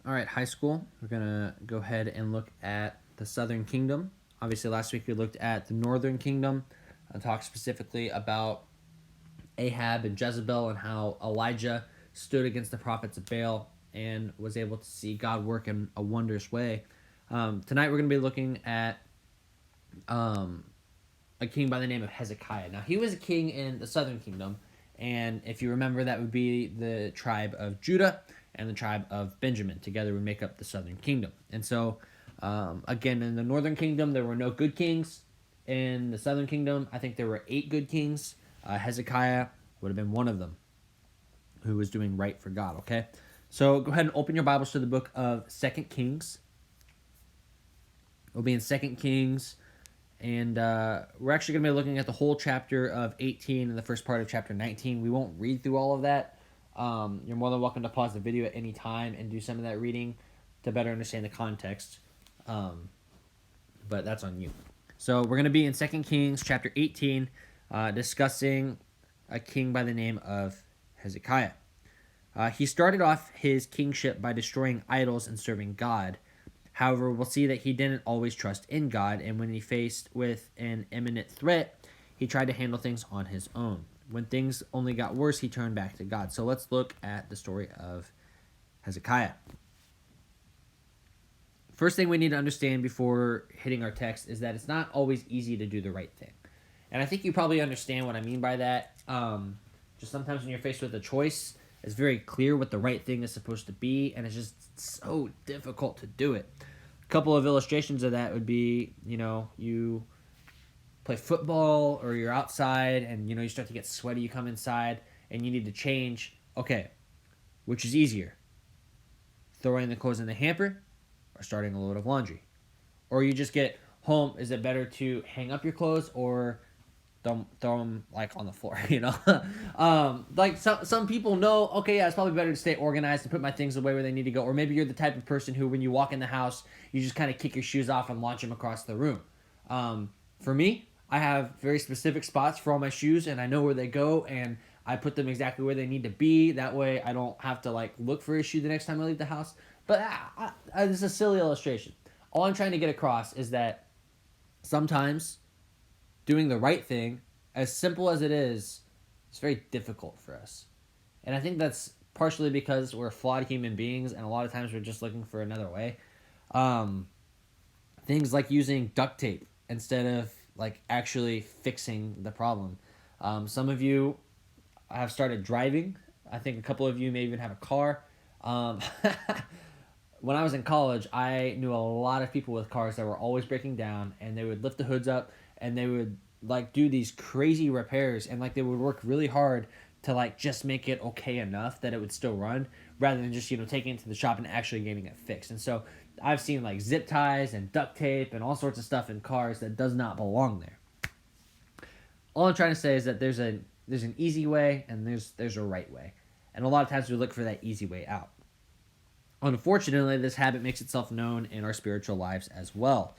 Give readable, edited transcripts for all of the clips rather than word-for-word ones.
All right, high school. We're going to go ahead and look at the Southern Kingdom. Obviously, last week we looked at the Northern Kingdom and talked specifically about Ahab and Jezebel and how Elijah stood against the prophets of Baal and was able to see God work in a wondrous way. Tonight we're going to be looking at um, a king by the name of Hezekiah. Now, he was a king in the Southern Kingdom, and if you remember, that would be the tribe of Judah and the tribe of Benjamin. Together would make up the Southern Kingdom. And so, again, in the Northern Kingdom, there were no good kings. In the Southern Kingdom, I think there were 8 good kings. Hezekiah would have been one of them who was doing right for God, okay? So go ahead and open your Bibles to the book of Second Kings. We'll be in Second Kings, and we're actually going to be looking at the whole chapter of 18 and the first part of chapter 19. We won't read through all of that. You're more than welcome to pause the video at any time and do some of that reading to better understand the context. But that's on you. So we're going to be in 2 Kings chapter 18, discussing a king by the name of Hezekiah. He started off his kingship by destroying idols and serving God. However, we'll see that he didn't always trust in God, and when he faced with an imminent threat, he tried to handle things on his own. When things only got worse, he turned back to God. So let's look at the story of Hezekiah. First thing we need to understand before hitting our text is that it's not always easy to do the right thing. And I think you probably understand what I mean by that. Just sometimes when you're faced with a choice, it's very clear what the right thing is supposed to be, and it's just so difficult to do it. A couple of illustrations of that would be, you play football or you're outside and, you start to get sweaty, you come inside and you need to change. Okay, which is easier? Throwing the clothes in the hamper or starting a load of laundry? Or you just get home, is it better to hang up your clothes or throw them on the floor, some people know, okay, yeah, it's probably better to stay organized and put my things away where they need to go. Or maybe you're the type of person who, when you walk in the house, you just kind of kick your shoes off and launch them across the room. For me, I have very specific spots for all my shoes, and I know where they go, and I put them exactly where they need to be. That way I don't have to look for a shoe the next time I leave the house. But this is a silly illustration. All I'm trying to get across is that sometimes doing the right thing, as simple as it is very difficult for us. And I think that's partially because we're flawed human beings, and a lot of times we're just looking for another way. Things like using duct tape instead of actually fixing the problem. Some of you have started driving. I think a couple of you may even have a car. When I was in college, I knew a lot of people with cars that were always breaking down, and they would lift the hoods up and they would do these crazy repairs, and they would work really hard to just make it okay enough that it would still run, rather than just taking it to the shop and actually getting it fixed. And so I've seen zip ties and duct tape and all sorts of stuff in cars that does not belong there. All I'm trying to say is that there's an easy way and there's a right way, and a lot of times we look for that easy way out. Unfortunately, this habit makes itself known in our spiritual lives as well.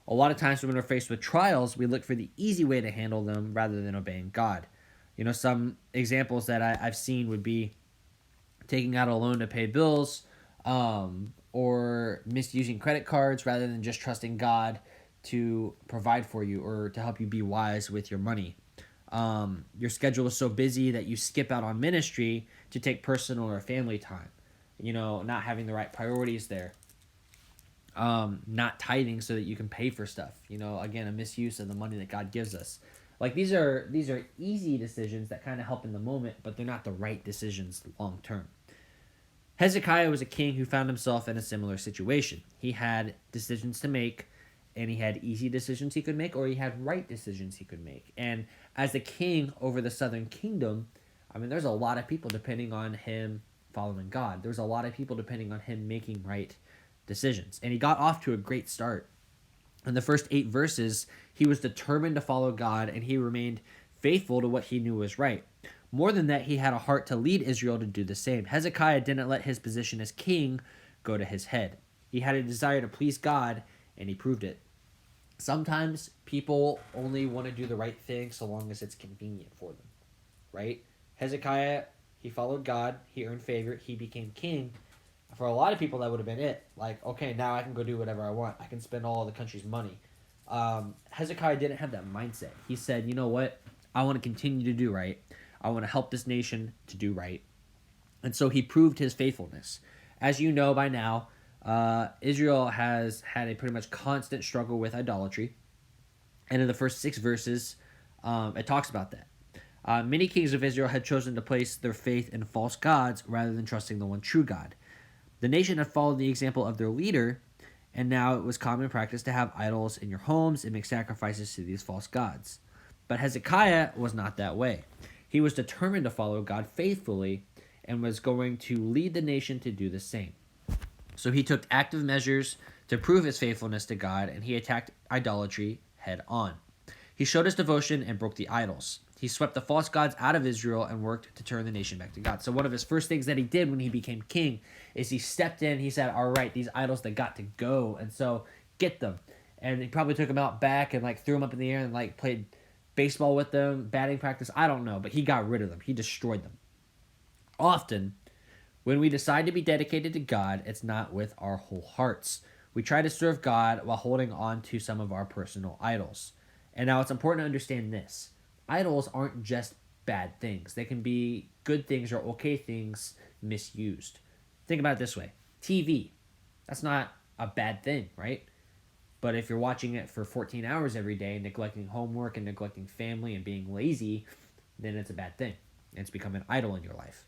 A lot of times when we're faced with trials, we look for the easy way to handle them rather than obeying God. Some examples that I've seen would be taking out a loan to pay bills, or misusing credit cards rather than just trusting God to provide for you or to help you be wise with your money. Your schedule is so busy that you skip out on ministry to take personal or family time. Not having the right priorities there. Not tithing so that you can pay for stuff. Again, a misuse of the money that God gives us. These are easy decisions that kind of help in the moment, but they're not the right decisions long term. Hezekiah was a king who found himself in a similar situation. He had decisions to make, and he had easy decisions he could make, or he had right decisions he could make. And as the king over the Southern Kingdom, there's a lot of people depending on him following God. There's a lot of people depending on him making right decisions. And he got off to a great start. In the first 8 verses, he was determined to follow God, and he remained faithful to what he knew was right. More than that, he had a heart to lead Israel to do the same. Hezekiah didn't let his position as king go to his head. He had a desire to please God, and he proved it. Sometimes people only want to do the right thing so long as it's convenient for them, right? Hezekiah, he followed God, he earned favor, he became king, For a lot of people, that would have been it. Like, okay, now I can go do whatever I want. I can spend all the country's money. Hezekiah didn't have that mindset. He said, you know what? I want to continue to do right. I want to help this nation to do right. And so he proved his faithfulness. As you know by now, Israel has had a pretty much constant struggle with idolatry. And in the first 6 verses, it talks about that. Many kings of Israel had chosen to place their faith in false gods rather than trusting the one true God. The nation had followed the example of their leader, and now it was common practice to have idols in your homes and make sacrifices to these false gods. But Hezekiah was not that way. He was determined to follow God faithfully and was going to lead the nation to do the same. So he took active measures to prove his faithfulness to God, and he attacked idolatry head on. He showed his devotion and broke the idols. He swept the false gods out of Israel and worked to turn the nation back to God. So one of his first things that he did when he became king is he stepped in. He said, all right, these idols, they got to go. And so get them. And he probably took them out back and like threw them up in the air and like played baseball with them, batting practice. I don't know, but he got rid of them. He destroyed them. Often, when we decide to be dedicated to God, it's not with our whole hearts. We try to serve God while holding on to some of our personal idols. And now it's important to understand this. Idols aren't just bad things. They can be good things or okay things misused. Think about it this way. TV, that's not a bad thing, right? But if you're watching it for 14 hours every day, neglecting homework and neglecting family and being lazy, then it's a bad thing. And it's become an idol in your life.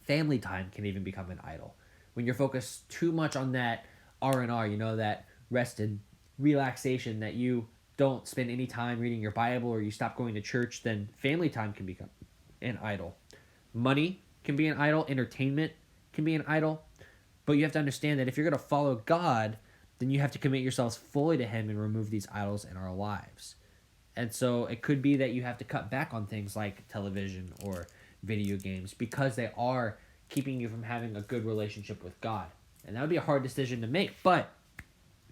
Family time can even become an idol. When you're focused too much on that R&R, that rest and relaxation, that you don't spend any time reading your Bible or you stop going to church, then family time can become an idol. Money can be an idol. Entertainment can be an idol. But you have to understand that if you're going to follow God, then you have to commit yourselves fully to Him and remove these idols in our lives. And so it could be that you have to cut back on things like television or video games because they are keeping you from having a good relationship with God. And that would be a hard decision to make. But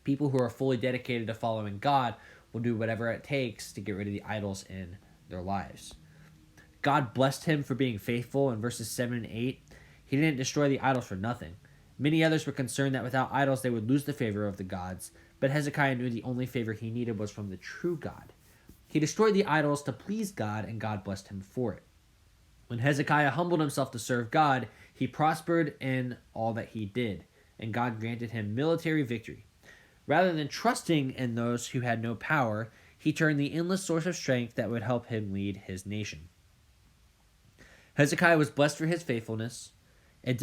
people who are fully dedicated to following God will do whatever it takes to get rid of the idols in their lives. God blessed him for being faithful in verses 7 and 8. He didn't destroy the idols for nothing. Many others were concerned that without idols they would lose the favor of the gods, but Hezekiah knew the only favor he needed was from the true God. He destroyed the idols to please God, and God blessed him for it. When Hezekiah humbled himself to serve God, he prospered in all that he did, and God granted him military victory. Rather than trusting in those who had no power, he turned the endless source of strength that would help him lead his nation. Hezekiah was blessed for his faithfulness. It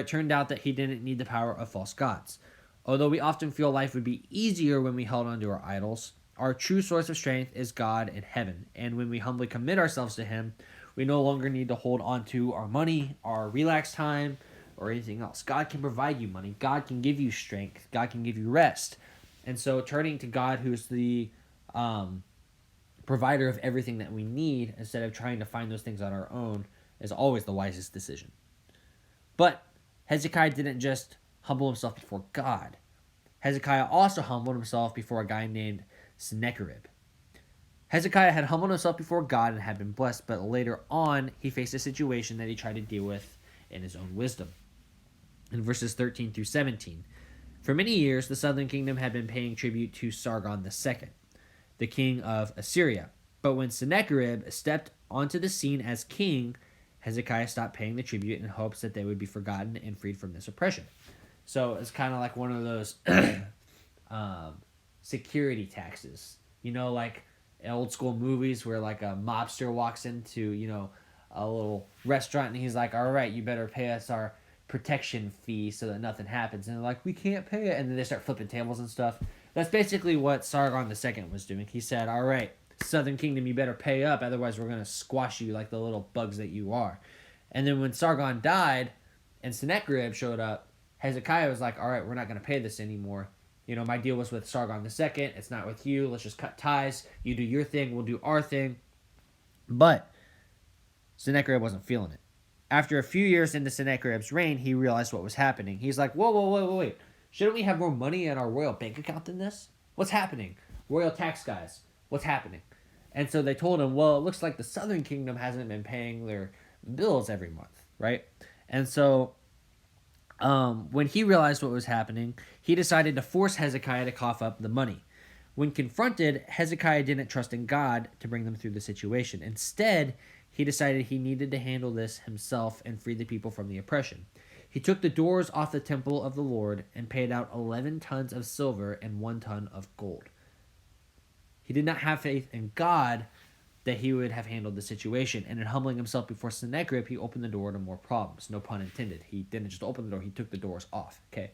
turned out that he didn't need the power of false gods. Although we often feel life would be easier when we held on to our idols, our true source of strength is God in heaven. And when we humbly commit ourselves to Him, we no longer need to hold on to our money, our relax time, or anything else. God can provide you money. God can give you strength. God can give you rest. And so turning to God, who's the provider of everything that we need, instead of trying to find those things on our own, is always the wisest decision. But Hezekiah didn't just humble himself before God. Hezekiah also humbled himself before a guy named Sennacherib. Hezekiah had humbled himself before God and had been blessed, but later on he faced a situation that he tried to deal with in his own wisdom. In verses 13 through 17, for many years the southern kingdom had been paying tribute to Sargon II, the king of Assyria. But when Sennacherib stepped onto the scene as king, Hezekiah stopped paying the tribute in hopes that they would be forgotten and freed from this oppression. So it's kind of like one of those security taxes. Like in old school movies where like a mobster walks into, a little restaurant and he's like, all right, you better pay us our protection fee so that nothing happens. And they're like, we can't pay it. And then they start flipping tables and stuff. That's basically what Sargon II was doing. He said, all right, Southern Kingdom, you better pay up. Otherwise, we're going to squash you like the little bugs that you are. And then when Sargon died and Sennacherib showed up, Hezekiah was like, all right, we're not going to pay this anymore. My deal was with Sargon II. It's not with you. Let's just cut ties. You do your thing. We'll do our thing. But Sennacherib wasn't feeling it. After a few years into Sennacherib's reign, he realized what was happening. He's like, wait. Shouldn't we have more money in our royal bank account than this? What's happening? Royal tax guys, what's happening? And so they told him, well, it looks like the Southern Kingdom hasn't been paying their bills every month, right? And so When he realized what was happening, he decided to force Hezekiah to cough up the money. When confronted, Hezekiah didn't trust in God to bring them through the situation. Instead, he decided he needed to handle this himself and free the people from the oppression. He took the doors off the temple of the Lord and paid out 11 tons of silver and 1 ton of gold. He did not have faith in God that he would have handled the situation, and in humbling himself before Sennacherib, he opened the door to more problems. No pun intended. He didn't just open the door, he took the doors off. Okay.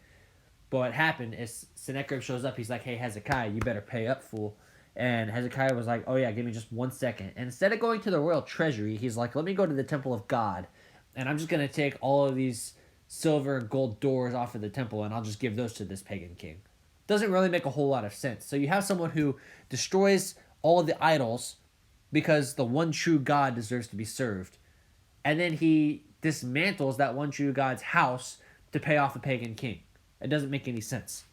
But what happened is Sennacherib shows up. He's like, hey, Hezekiah, you better pay up, fool. And Hezekiah was like, oh, yeah, give me just 1 second. And instead of going to the royal treasury, he's like, let me go to the temple of God, and I'm just going to take all of these silver and gold doors off of the temple, and I'll just give those to this pagan king. Doesn't really make a whole lot of sense. So you have someone who destroys all of the idols because the one true God deserves to be served. And then he dismantles that one true God's house to pay off a pagan king. It doesn't make any sense.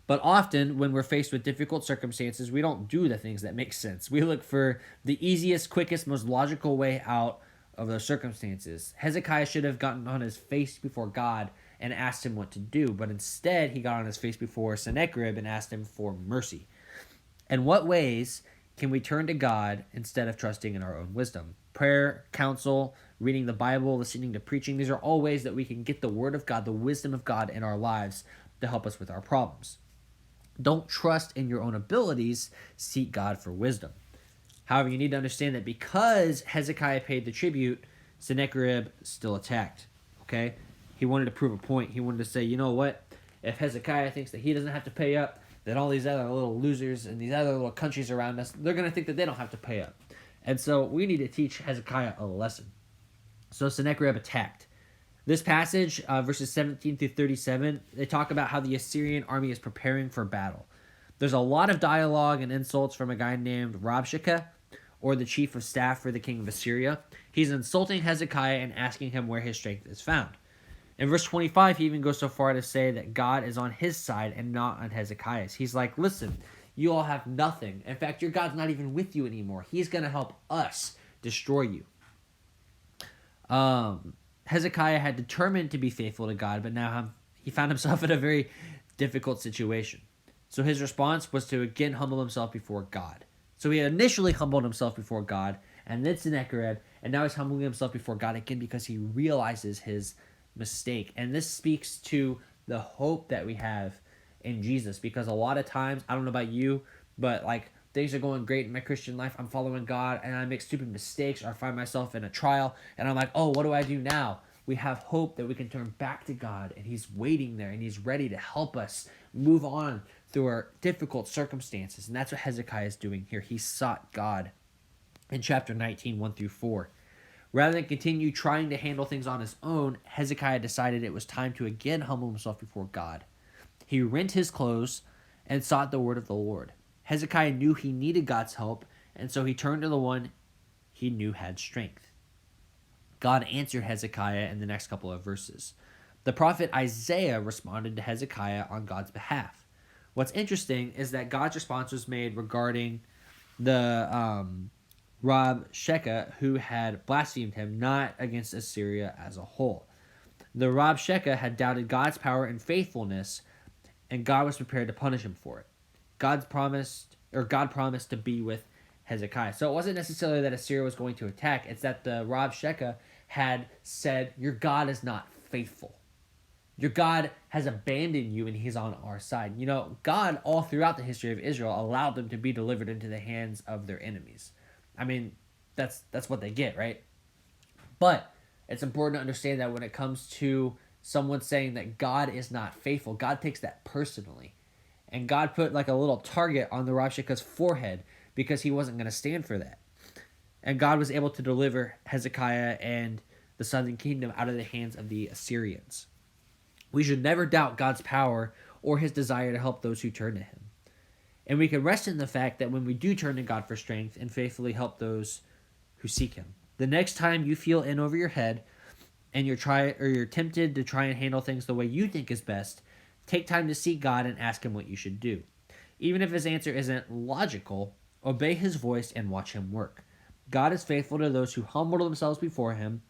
But often, when we're faced with difficult circumstances, we don't do the things that make sense. We look for the easiest, quickest, most logical way out of those circumstances. Hezekiah should have gotten on his face before God and asked him what to do, but instead he got on his face before Sennacherib and asked him for mercy. In what ways can we turn to God instead of trusting in our own wisdom? Prayer, counsel, reading the Bible, listening to preaching, these are all ways that we can get the word of God, the wisdom of God in our lives to help us with our problems. Don't trust in your own abilities, seek God for wisdom. However, you need to understand that because Hezekiah paid the tribute, Sennacherib still attacked. Okay? He wanted to prove a point. He wanted to say, you know what? If Hezekiah thinks that he doesn't have to pay up, then all these other little losers and these other little countries around us, they're going to think that they don't have to pay up. And so we need to teach Hezekiah a lesson. So Sennacherib attacked. This passage, verses 17 through 37, they talk about how the Assyrian army is preparing for battle. There's a lot of dialogue and insults from a guy named Rabshakeh, or the chief of staff for the king of Assyria. He's insulting Hezekiah and asking him where his strength is found. In verse 25, he even goes so far to say that God is on his side and not on Hezekiah's. He's like, listen, you all have nothing. In fact, your God's not even with you anymore. He's going to help us destroy you. Hezekiah had determined to be faithful to God, but now he found himself in a very difficult situation. So his response was to again humble himself before God. So he initially humbled himself before God, and then Sennacherib, and now he's humbling himself before God again because he realizes his mistake. And this speaks to the hope that we have in Jesus, because a lot of times, I don't know about you, but like things are going great in my Christian life, I'm following God, and I make stupid mistakes, or I find myself in a trial, and I'm like, oh, what do I do now? We have hope that we can turn back to God, and he's waiting there, and he's ready to help us move on through our difficult circumstances. And that's what Hezekiah is doing here. He sought God in chapter 19, 1 through 4. Rather than continue trying to handle things on his own, Hezekiah decided it was time to again humble himself before God. He rent his clothes and sought the word of the Lord. Hezekiah knew he needed God's help, and so he turned to the one he knew had strength. God answered Hezekiah in the next couple of verses. The prophet Isaiah responded to Hezekiah on God's behalf. What's interesting is that God's response was made regarding the Rabshakeh who had blasphemed him, not against Assyria as a whole. The Rabshakeh had doubted God's power and faithfulness, and God was prepared to punish him for it. God promised to be with Hezekiah. So it wasn't necessarily that Assyria was going to attack, it's that the Rabshakeh had said, your God is not faithful. Your God has abandoned you and he's on our side. You know, God, all throughout the history of Israel, allowed them to be delivered into the hands of their enemies. I mean, that's what they get, right? But it's important to understand that when it comes to someone saying that God is not faithful, God takes that personally. And God put like a little target on the Rabshakeh's forehead because he wasn't going to stand for that. And God was able to deliver Hezekiah and the southern kingdom out of the hands of the Assyrians. We should never doubt God's power or his desire to help those who turn to him. And we can rest in the fact that when we do turn to God for strength and faithfully help those who seek him, the next time you feel in over your head and you're tempted to try and handle things the way you think is best, take time to seek God and ask him what you should do. Even if his answer isn't logical, obey his voice and watch him work. God is faithful to those who humble themselves before him,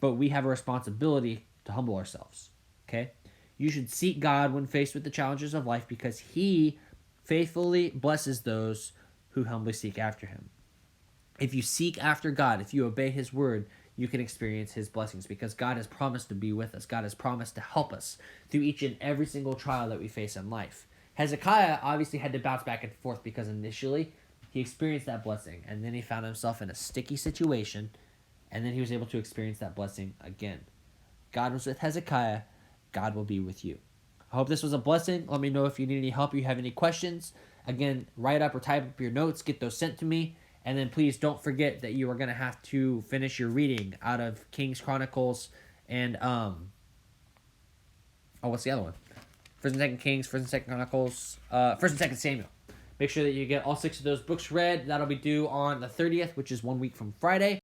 but we have a responsibility to humble ourselves. Okay? You should seek God when faced with the challenges of life because he faithfully blesses those who humbly seek after him. If you seek after God, if you obey his word, you can experience his blessings because God has promised to be with us. God has promised to help us through each and every single trial that we face in life. Hezekiah obviously had to bounce back and forth because initially he experienced that blessing and then he found himself in a sticky situation and then he was able to experience that blessing again. God was with Hezekiah. God will be with you. I hope this was a blessing. Let me know if you need any help or you have any questions. Again, write up or type up your notes. Get those sent to me. And then please don't forget that you are going to have to finish your reading out of Kings Chronicles and what's the other one? First and Second Kings, First and Second Chronicles, First and Second Samuel. Make sure that you get all 6 of those books read. That'll be due on the 30th, which is 1 week from Friday.